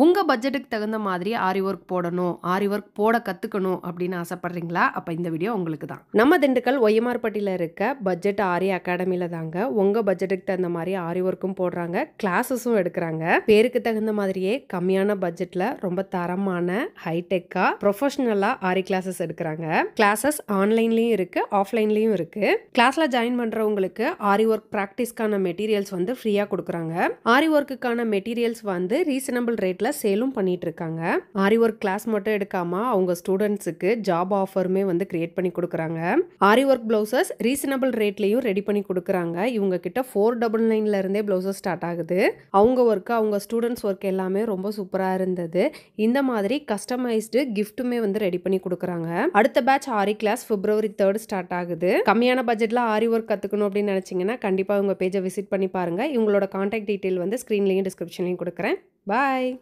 உங்க பட்ஜெட்டுக்கு தகுந்த மாதிரி ஆரி ஒர்க் போடணும், ஆரி ஒர்க் போட கத்துக்கணும் அப்படின்னு ஆசைப்படுறீங்களா? அப்ப இந்த வீடியோ உங்களுக்கு தான். நம்ம திண்டுக்கல் ஒய்எம்ஆர்பட்டியில இருக்க பட்ஜெட் ஆரி அகாடமில தாங்க உங்க பட்ஜெட்டுக்கு தகுந்த மாதிரி ஆரி ஒர்க்கும் போடுறாங்க, கிளாஸஸும் எடுக்கிறாங்க. பேருக்கு தகுந்த மாதிரியே கம்மியான பட்ஜெட்ல ரொம்ப தரமான ஹைடெக்கா ப்ரொஃபஷனலா ஆரி கிளாஸஸ் எடுக்கிறாங்க. கிளாஸஸ் ஆன்லைன்லயும் இருக்கு, ஆஃப்லைன்லயும் இருக்கு. கிளாஸ்ல ஜாயின் பண்றவங்களுக்கு ஆரி ஒர்க் பிராக்டிஸ்க்கான மெட்டீரியல்ஸ் வந்து ஃப்ரீயா கொடுக்குறாங்க. ஆரி ஒர்க்குக்கான மெட்டீரியல்ஸ் வந்து ரீசனபிள் ரேட்ல சேலும் பண்ணிட்டு இருக்காங்க. ஆரி ஒர்க் கிளாஸ் மட்டும் எடுக்காம அவங்க ஸ்டூடெண்ட்ஸுக்கு ஜாப் ஆஃபருமே வந்து கிரியேட் பண்ணி கொடுக்குறாங்க. ஆரி ஒர்க் பிளவுசஸ் ரீசனபிள் ரேட்லயும் ரெடி பண்ணி கொடுக்குறாங்க. இவங்க கிட்ட 499 இருந்தே பிளவுசஸ் ஸ்டார்ட் ஆகுது. அவங்க ஒர்க், அவங்க ஸ்டூடெண்ட்ஸ் ஒர்க் எல்லாமே ரொம்ப சூப்பரா இருந்தது. இந்த மாதிரி கஸ்டமைஸ்டு கிஃப்ட்டுமே வந்து ரெடி பண்ணி கொடுக்குறாங்க. அடுத்த பேட்ச் ஆரி கிளாஸ் February 3 ஸ்டார்ட் ஆகுது. கம்மியான பட்ஜெட்ல ஆரி ஒர்க் கத்துக்கணும் அப்படின்னு நினைச்சீங்கன்னா கண்டிப்பா உங்க பேஜை விசிட் பண்ணி பாருங்க. இவங்களோட கான்டாக்ட் டீடைல் வந்து ஸ்கிரீன்லயும் டிஸ்கிரிப்ஷன்லயும் கொடுக்குறேன். பாய்.